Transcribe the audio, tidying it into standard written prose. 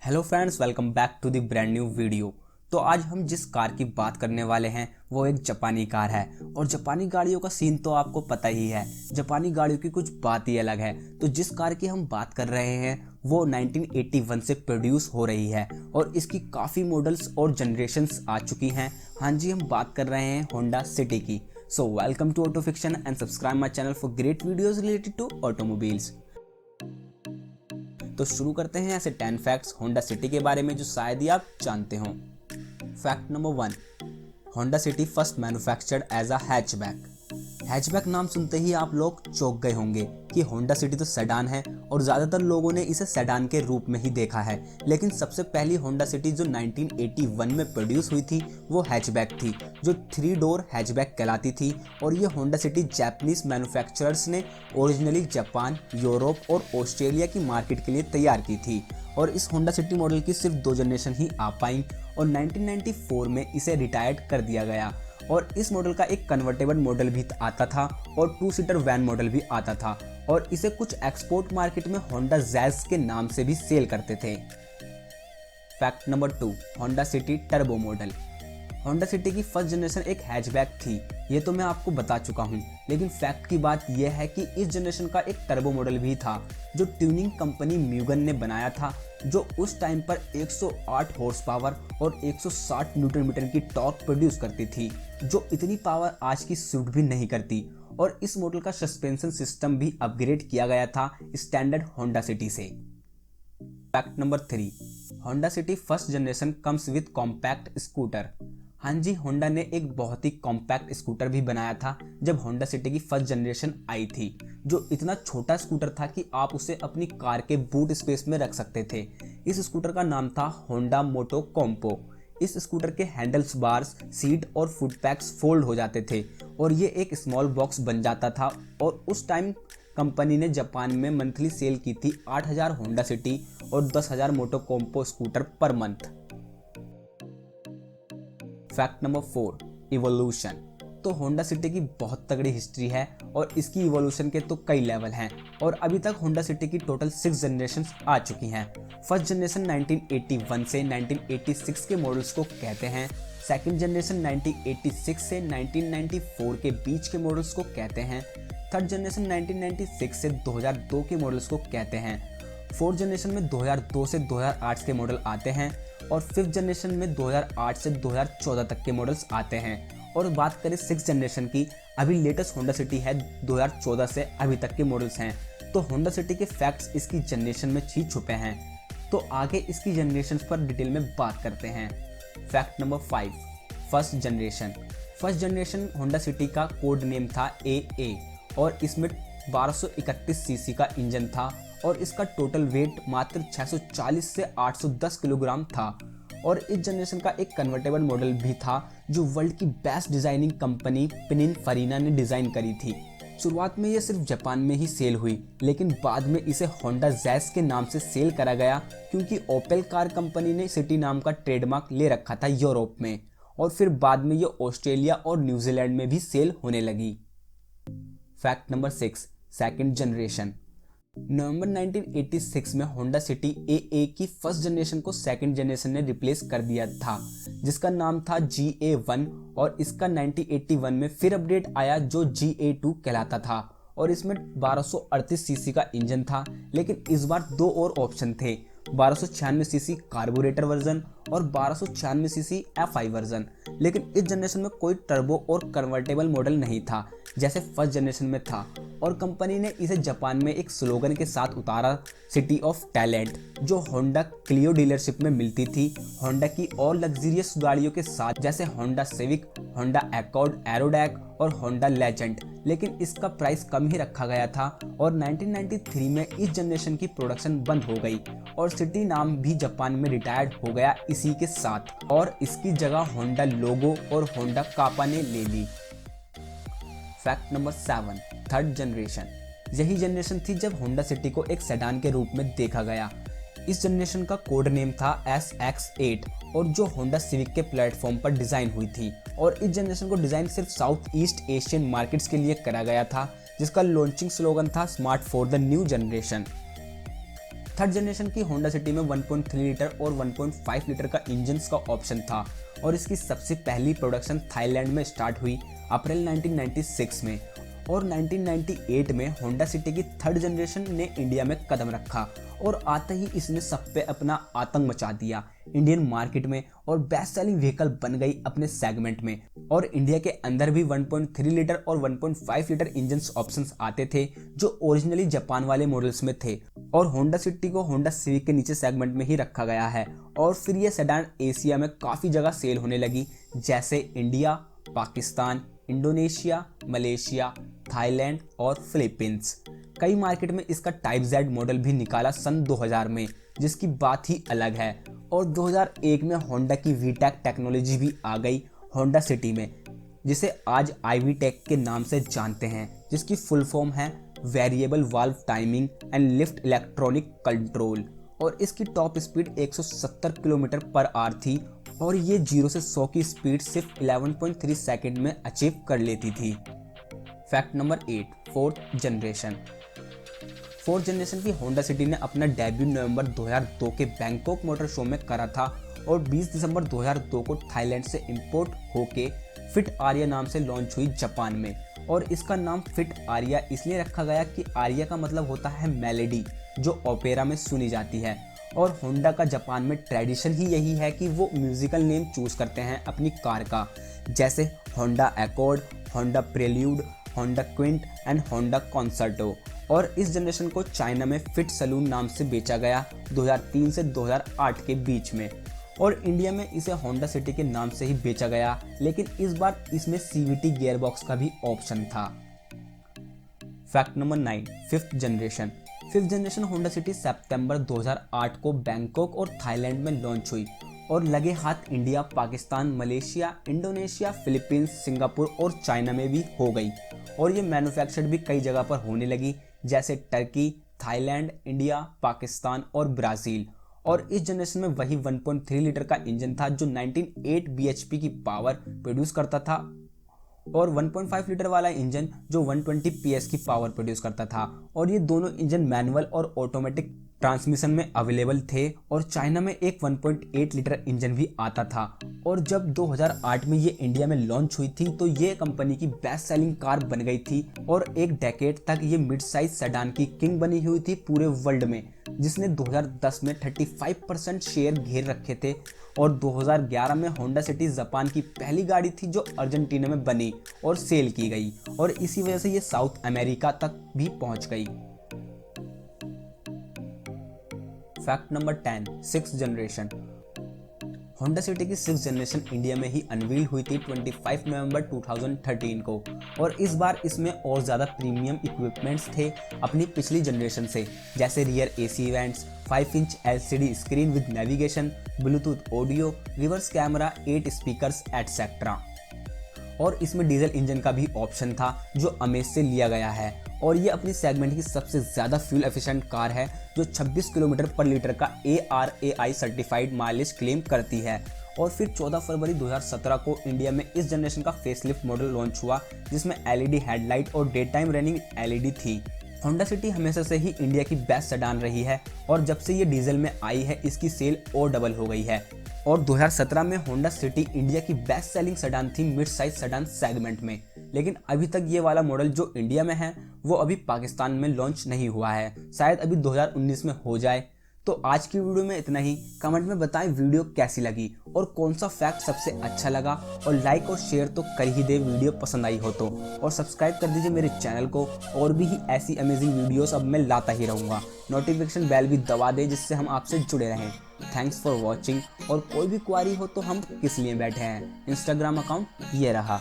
Hello friends, welcome back to the brand new video. तो आज हम जिस कार की बात करने वाले हैं वो एक जापानी कार है। और जापानी गाड़ियों का सीन तो आपको पता ही है, जापानी गाड़ियों की कुछ बात ही अलग है। तो जिस कार की हम बात कर रहे हैं वो 1981 से प्रोड्यूस हो रही है और इसकी काफ़ी मॉडल्स और जनरेशन्स आ चुकी हैं। हाँ जी, हम बात कर रहे हैं होंडा सिटी की। So welcome to Auto Fiction and subscribe my channel for great videos related to automobiles. तो शुरू करते हैं ऐसे 10 फैक्ट्स होंडा सिटी के बारे में जो शायद ही आप जानते हो। Fact number 1, Honda City first manufactured as a hatchback. Hatchback नाम सुनते ही आप लोग चौंक गए होंगे कि होंडा सिटी तो सेडान है और ज़्यादातर लोगों ने इसे सेडान के रूप में ही देखा है। लेकिन सबसे पहली होंडा सिटी जो 1981 में प्रोड्यूस हुई थी वो हैचबैक थी, जो 3 डोर हैचबैक कहलाती थी। और ये होंडा सिटी जापानीज मैन्युफैक्चरर्स ने ओरिजिनली जापान, यूरोप और ऑस्ट्रेलिया की मार्केट के लिए तैयार की थी। और इस होंडा सिटी मॉडल की सिर्फ 2 जनरेशन ही आ पाई और 1994 में इसे रिटायर्ड कर दिया गया। और इस मॉडल का एक कन्वर्टेबल मॉडल भी आता था और 2 सीटर वैन मॉडल भी आता था और इसे कुछ एक्सपोर्ट मार्केट में होंडा जैज के नाम से भी सेल करते थे। Fact number 2, Honda city turbo model. Honda City की फर्स्ट जनरेशन एक हैचबैक थी, ये तो मैं आपको बता चुका हूँ। लेकिन फैक्ट की बात यह है कि इस जनरेशन का एक टर्बो मॉडल भी था जो ट्यूनिंग कंपनी म्यूगन ने बनाया था, जो उस टाइम पर 108 हॉर्स पावर और 160 न्यूटन मीटर की टॉर्क प्रोड्यूस करती थी, जो इतनी पावर आज की स्विफ्ट भी नहीं करती। और इस मॉडल का सस्पेंशन सिस्टम भी अपग्रेड किया गया था स्टैंडर्ड होंडा सिटी से। Fact number 3, Honda City first generation comes with compact scooter. हाँ जी, होंडा ने एक बहुत ही कॉम्पैक्ट स्कूटर भी बनाया था जब होंडा सिटी की फर्स्ट जनरेशन आई थी, जो इतना छोटा स्कूटर था कि आप उसे अपनी कार के बूट स्पेस में रख सकते थे। इस स्कूटर का नाम था होंडा मोटो कॉम्पो। इस स्कूटर के हैंडल्स, बार्स, सीट और फुट पैक्स फोल्ड हो जाते थे और ये एक स्मॉल बॉक्स बन जाता था। और उस टाइम कंपनी ने जापान में मंथली सेल की थी 8000 होंडा सिटी और 10,000 मोटो कॉम्पो स्कूटर पर मंथ। Fact number 4, evolution. तो होंडा सिटी की बहुत तगड़ी हिस्ट्री है और इसकी इवोल्यूशन के तो कई लेवल हैं और अभी तक होंडा सिटी की टोटल 6 जनरेशन्स आ चुकी हैं। फर्स्ट जनरेशन 1981 से 1986 के मॉडल्स को कहते हैं। सेकंड जनरेशन 1986 से 1994 के बीच के मॉडल्स को कहते हैं। थर्ड जनरेशन 1996 से 2002 के मॉडल्स को कहते हैं। फोर्थ जनरेशन में 2002 से 2008 के मॉडल आते हैं और फिफ्थ जनरेशन में 2008 से 2014 तक के मॉडल्स आते हैं। और बात करें सिक्स जनरेशन की, अभी लेटेस्ट होंडा सिटी है 2014 से अभी तक के मॉडल्स हैं। तो होंडा सिटी के फैक्ट्स इसकी जनरेशन में ही छुपे हैं। तो आगे इसकी जनरेशन पर डिटेल में बात करते हैं। Fact number 5, first generation. First generation Honda city का कोड नेम था AA और इसमें 1231 सीसी का इंजन था और इसका टोटल वेट मात्र 640 से 810 किलोग्राम था। और इस जनरेशन का एक कन्वर्टेबल मॉडल भी था जो वर्ल्ड की बेस्ट डिजाइनिंग कंपनी पिनिनफरीना ने डिज़ाइन करी थी। शुरुआत में ये सिर्फ जापान में ही सेल हुई, लेकिन बाद में इसे होंडा जैज के नाम से सेल करा गया क्योंकि ओपेल कार कंपनी ने सिटी नाम का ट्रेडमार्क ले रखा था यूरोप में। और फिर बाद में ये ऑस्ट्रेलिया और न्यूजीलैंड में भी सेल होने लगी। Fact number 6, second generation. नवंबर 1986 में होंडा सिटी AA की फर्स्ट जनरेशन को सेकंड जनरेशन ने रिप्लेस कर दिया था, जिसका नाम था GA1 और इसका 1981 में फिर अपडेट आया जो GA2 कहलाता था और इसमें 1238 सीसी का इंजन था। लेकिन इस बार 2 और ऑप्शन थे, 1296 सीसी कार्बोरेटर वर्जन और 1296 सीसी FI वर्जन। लेकिन इस जनरेशन में कोई टर्बो और कन्वर्टेबल मॉडल नहीं था जैसे फर्स्ट जनरेशन में था। और कंपनी ने इसे जापान में एक स्लोगन के साथ उतारा, सिटी ऑफ टैलेंट, जो होंडा क्लियो डीलरशिप में मिलती थी होंडा की और लग्जरियस गाड़ियों के साथ जैसे होंडा सिविक, होंडा अकॉर्ड एरोडैक और होंडा लेजेंड। लेकिन इसका प्राइस कम ही रखा गया था और 1993 में इस जनरेशन की प्रोडक्शन बंद हो गई और सिटी नाम भी जापान में रिटायर्ड हो गया इसी के साथ और इसकी जगह होंडा लोगो और होंडा कापा ने ले ली। Fact number 7, third generation. यही जनरेशन थी जब होंडा सिटी को एक सेडान के रूप में देखा गया। इस जनरेशन का कोड नेम था SX8 और जो होंडा सिविक के प्लेटफॉर्म पर डिजाइन हुई थी। और इस जनरेशन को डिजाइन सिर्फ साउथ ईस्ट एशियन मार्केट्स के लिए करा गया था, जिसका लॉन्चिंग स्लोगन था smart for the new generation. Third generation की होंडा सिटी में 1.3 लीटर और 1.5 लीटर का इंजन का ऑप्शन था और इसकी सबसे पहली प्रोडक्शन थाईलैंड में स्टार्ट हुई अप्रैल 1996 में और 1998 में होंडा सिटी की थर्ड जनरेशन ने इंडिया में कदम रखा और आते ही इसने सब पे अपना आतंक मचा दिया इंडियन मार्केट में और बेस्ट सेलिंग व्हीकल बन गई अपने सेगमेंट में। और इंडिया के अंदर भी 1.3 लीटर और 1.5 लीटर इंजन ऑप्शंस आते थे जो ओरिजिनली जापान वाले मॉडल्स में थे और होंडा सिटी को होंडा सिविक के नीचे सेगमेंट में ही रखा गया है। और फिर ये सेडान एशिया में काफ़ी जगह सेल होने लगी जैसे India, Pakistan, Indonesia, Malaysia, Thailand और फिलीपींस। कई मार्केट में इसका टाइप जेड मॉडल भी निकाला सन 2000 में जिसकी बात ही अलग है। और 2001 में होंडा की वीटेक टेक्नोलॉजी भी आ गई होंडा सिटी में जिसे आज आईवी टेक के नाम से जानते हैं, जिसकी फुल फॉर्म है variable valve timing and lift electronic control. और इसकी top speed 170 kilometre per hour थी और ये 0 से 100 की स्पीड सिर्फ 11.3 सेकंड में अचीव कर लेती थी। Fact number 8, fourth generation. Fourth generation की होंडा सिटी ने अपना डेब्यू नवंबर 2002 के बैंकॉक मोटर शो में करा था और 20 दिसंबर 2002 को थाईलैंड से इंपोर्ट होके फिट आर्या नाम से लॉन्च हुई जापान में। और इसका नाम फिट आर्या इसलिए रखा गया कि आर्या का मतलब होता है मेलेडी जो ओपेरा में सुनी जाती है। और होंडा का जापान में ट्रेडिशन ही यही है कि वो म्यूजिकल नेम चूज करते हैं अपनी कार का, जैसे Honda accord, Honda prelude, Honda Quint and Honda concerto. और इस जनरेशन को चाइना में फिट सलून नाम से बेचा गया 2003 से 2008 के बीच में और इंडिया में इसे होंडा सिटी के नाम से ही बेचा गया, लेकिन इस बार इसमें सीवीटी गियरबॉक्स का भी ऑप्शन था। Fact number 9, fifth generation. Fifth generation Honda City सितंबर 2008 को बैंकॉक और थाईलैंड में लॉन्च हुई और लगे हाथ India, Pakistan, Malaysia, Indonesia, Philippines, Singapore और चाइना में भी हो गई। और ये मैन्युफैक्चर्ड भी कई जगह पर होने लगी जैसे टर्की, थाईलैंड, इंडिया, पाकिस्तान और ब्राज़ील। और इस जनरेशन में वही 1.3 लीटर का इंजन था जो 19.8 bhp की पावर प्रोड्यूस करता था और 1.5 लीटर वाला इंजन जो 120 PS की पावर प्रोड्यूस करता था। और ये दोनों इंजन मैनुअल और ऑटोमेटिक ट्रांसमिशन में अवेलेबल थे और चाइना में एक 1.8 लीटर इंजन भी आता था। और जब 2008 में ये इंडिया में लॉन्च हुई थी तो ये कंपनी की बेस्ट सेलिंग कार बन गई थी और एक डेकेड तक ये मिड साइज सेडान की किंग बनी हुई थी पूरे वर्ल्ड में, जिसने 2010 में 35% शेयर घेर रखे थे। और 2011 में होंडा सिटी जापान की पहली गाड़ी थी जो अर्जेंटीना में बनी और सेल की गई और इसी वजह से ये साउथ अमेरिका तक भी पहुंच गई। Fact number 10, sixth generation. Honda City की सिक्स्थ जनरेशन इंडिया में ही अनवील हुई थी 25 नवंबर 2013 को और इस बार इसमें और ज़्यादा प्रीमियम इक्विपमेंट्स थे अपनी पिछली जनरेशन से, जैसे rear AC vents, 5 inch LCD screen with navigation, Bluetooth audio, reverse camera, 8 speakers etcetera. और इसमें डीजल इंजन का भी ऑप्शन था जो अमेज से लिया गया है और ये अपनी सेगमेंट की सबसे ज़्यादा फ्यूल एफिशिएंट कार है जो 26 किलोमीटर पर लीटर का ARAI सर्टिफाइड माइलेज क्लेम करती है। और फिर 14 फरवरी 2017 को इंडिया में इस जनरेशन का फेसलिफ्ट मॉडल लॉन्च हुआ जिसमें LED हेडलाइट और डे टाइम रनिंग LED थी। होंडा सिटी हमेशा से ही इंडिया की बेस्ट सेडान रही है और जब से ये डीजल में आई है इसकी सेल और डबल हो गई है। और 2017 में होंडा सिटी इंडिया की बेस्ट सेलिंग सेडान थी मिड साइज सेडान सेगमेंट में, लेकिन अभी तक ये वाला मॉडल जो इंडिया में है वो अभी पाकिस्तान में लॉन्च नहीं हुआ है, शायद अभी 2019 में हो जाए। तो आज की वीडियो में इतना ही। कमेंट में बताएं वीडियो कैसी लगी और कौन सा फैक्ट सबसे अच्छा लगा और लाइक और शेयर तो कर ही दे वीडियो पसंद आई हो तो, और सब्सक्राइब कर दीजिए मेरे चैनल को और भी ऐसी अमेजिंग वीडियोस अब मैं लाता ही रहूँगा। नोटिफिकेशन बेल भी दबा दे जिससे हम आपसे जुड़े रहें। Thanks for watching. और कोई भी क्वारी हो तो हम किस लिए बैठे हैं, इंस्टाग्राम अकाउंट ये रहा।